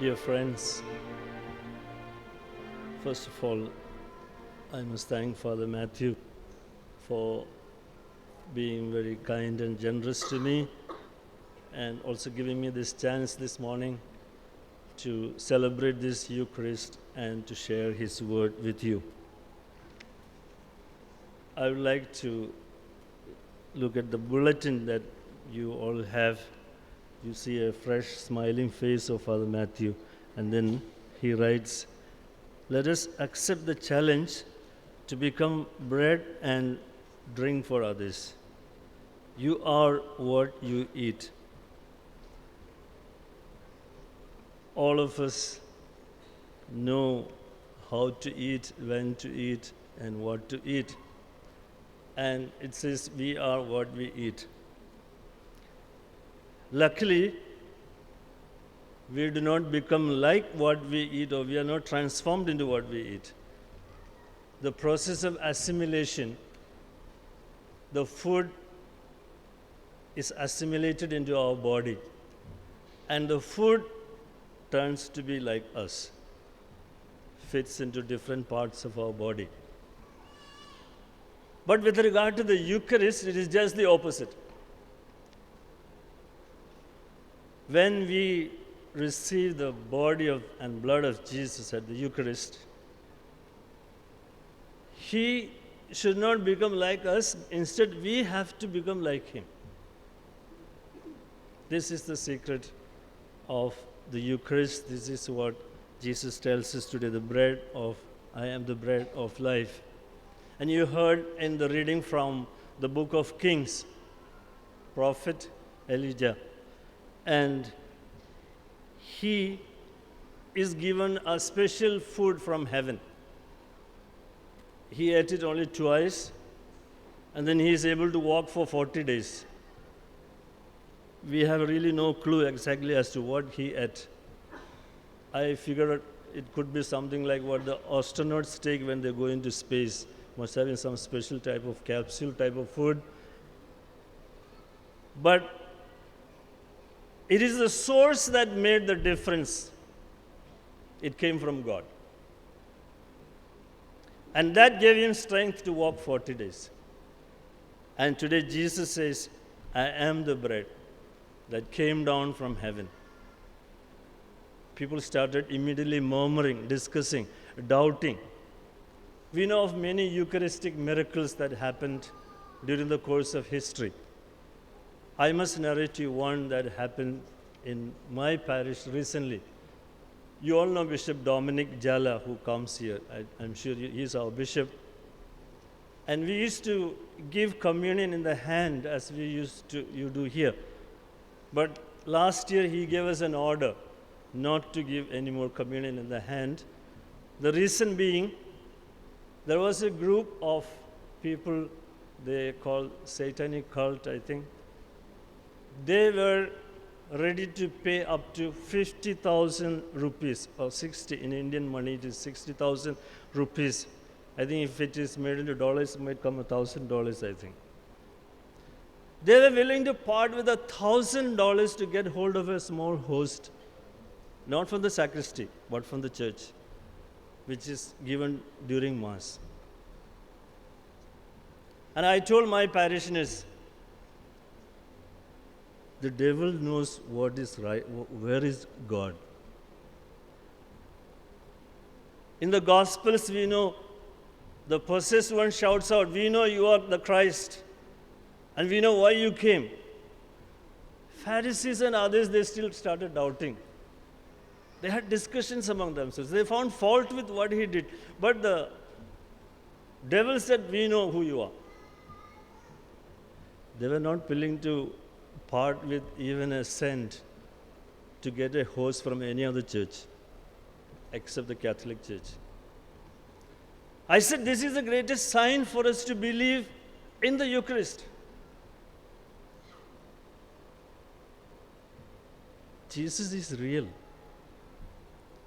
Dear friends, first of all, I must thank Father Matthew for being very kind and generous to me and also giving me this chance this morning to celebrate this Eucharist and to share his word with you. I would like to look at the bulletin that you all have. You see a fresh smiling face of Father Matthew, and then he writes, "Let us accept the challenge to become bread and drink for others. You are what you eat." All of us know how to eat, when to eat, and what to eat. And it says, we are what we eat. Luckily, we do not become like what we eat, or we are not transformed into what we eat. The process of assimilation, the food is assimilated into our body, and the food turns to be like us, fits into different parts of our body. But with regard to the Eucharist, it is just the opposite. When we receive the body and blood of Jesus at the Eucharist, he should not become like us. Instead, we have to become like him. This is the secret of the Eucharist. This is what Jesus tells us today, I am the bread of life. And you heard in the reading from the book of Kings, Prophet Elijah. And he is given a special food from heaven. He ate it only twice, and then he is able to walk for 40 days. We have really no clue exactly as to what he ate. I figured it could be something like what the astronauts take when they go into space. Must have been some special type of capsule type of food. But it is the source that made the difference. It came from God. And that gave him strength to walk 40 days. And today Jesus says, I am the bread that came down from heaven. People started immediately murmuring, discussing, doubting. We know of many Eucharistic miracles that happened during the course of history. I must narrate to you one that happened in my parish recently. You all know Bishop Dominic Jala, who comes here. I'm sure he's our bishop. And we used to give communion in the hand as you do here. But last year he gave us an order not to give any more communion in the hand. The reason being, there was a group of people they call satanic cult, I think. They were ready to pay up to 50,000 rupees, or 60, in Indian money it is 60,000 rupees. I think if it is made into dollars, it might come $1,000, I think. They were willing to part with $1,000 to get hold of a small host, not from the sacristy, but from the church, which is given during Mass. And I told my parishioners, the devil knows what is right, where is God. In the Gospels, we know the possessed one shouts out, we know you are the Christ, and we know why you came. Pharisees and others, they still started doubting. They had discussions among themselves. They found fault with what he did. But the devil said, we know who you are. They were not willing to part with even a cent to get a host from any other church except the Catholic Church. I said, this is the greatest sign for us to believe in the Eucharist. Jesus is real.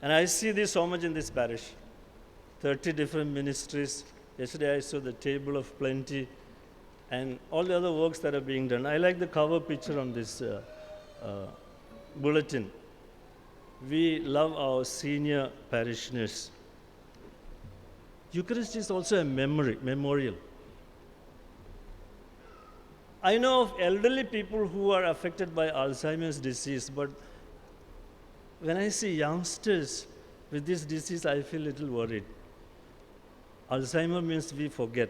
And I see this so much in this parish. 30 different ministries. Yesterday I saw the table of plenty and all the other works that are being done. I like the cover picture on this bulletin. we love our senior parishioners. Eucharist is also a memorial. I know of elderly people who are affected by Alzheimer's disease, but when I see youngsters with this disease, I feel a little worried. Alzheimer means we forget.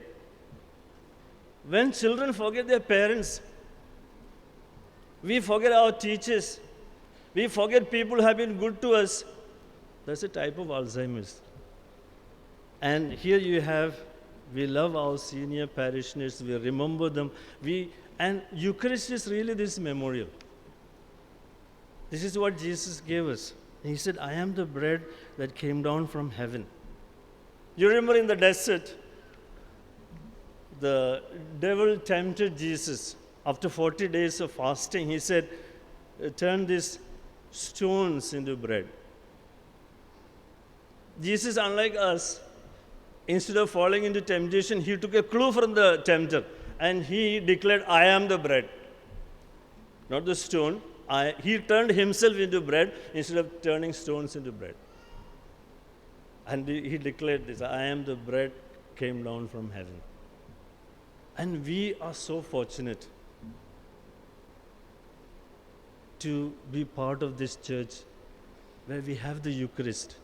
When children forget their parents, we forget our teachers, we forget people who have been good to us. That's a type of Alzheimer's. And here you have, we love our senior parishioners, we remember them, and Eucharist is really this memorial. This is what Jesus gave us. He said, I am the bread that came down from heaven. You remember in the desert, the devil tempted Jesus. After 40 days of fasting, he said, turn these stones into bread. Jesus, unlike us, instead of falling into temptation, he took a clue from the tempter and he declared, I am the bread. Not the stone. He turned himself into bread instead of turning stones into bread. And he declared this, I am the bread came down from heaven. And we are so fortunate to be part of this church where we have the Eucharist.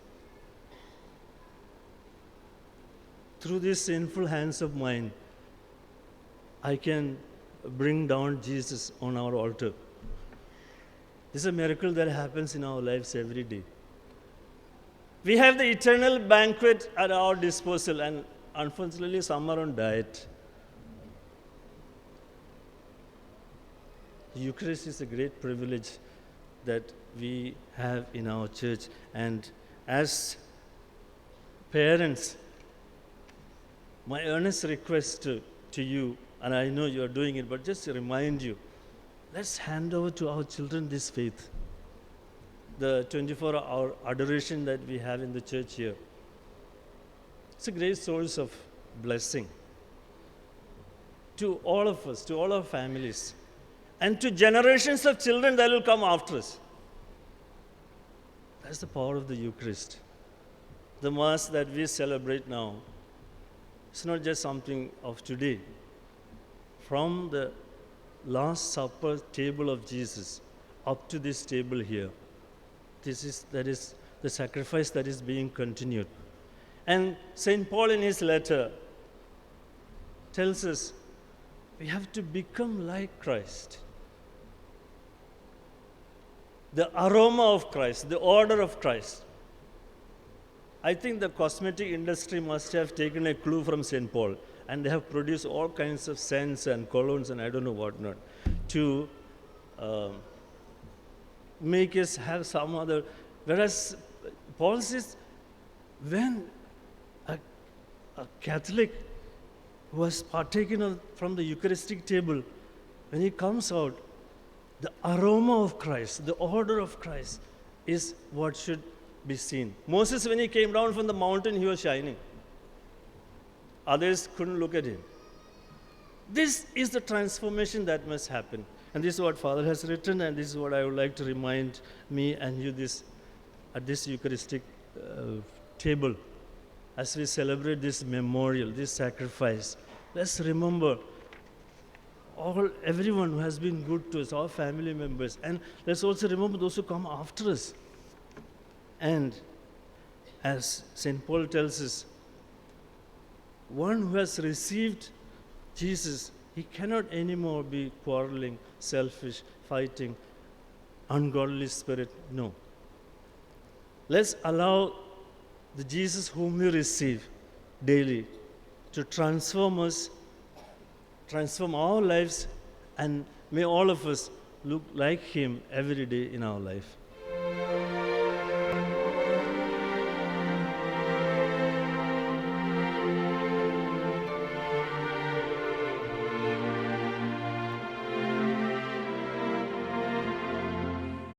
Through these sinful hands of mine, I can bring down Jesus on our altar. This is a miracle that happens in our lives every day. We have the eternal banquet at our disposal, and unfortunately, some are on diet. The Eucharist is a great privilege that we have in our church. And as parents, my earnest request to you, and I know you are doing it, but just to remind you, let's hand over to our children this faith. The 24-hour adoration that we have in the church here. It's a great source of blessing to all of us, to all our families, and to generations of children that will come after us. That's the power of the Eucharist. The Mass that we celebrate now, it's not just something of today. From the Last Supper table of Jesus up to this table here, that is the sacrifice that is being continued. And St. Paul in his letter tells us we have to become like Christ. The aroma of Christ, the order of Christ. I think the cosmetic industry must have taken a clue from St. Paul, and they have produced all kinds of scents and colognes and I don't know what not to make us have some other. Whereas Paul says, when a Catholic was partaking from the Eucharistic table, when he comes out, the aroma of Christ, the order of Christ is what should be seen. Moses, when he came down from the mountain, he was shining. Others couldn't look at him. This is the transformation that must happen. And this is what Father has written, and this is what I would like to remind me and you at this Eucharistic table. As we celebrate this memorial, this sacrifice, let's remember everyone who has been good to us, our family members, and let's also remember those who come after us. And as St. Paul tells us, one who has received Jesus, he cannot anymore be quarreling, selfish, fighting, ungodly spirit. No. Let's allow the Jesus whom we receive daily to transform us, transform our lives, and may all of us look like him every day in our life.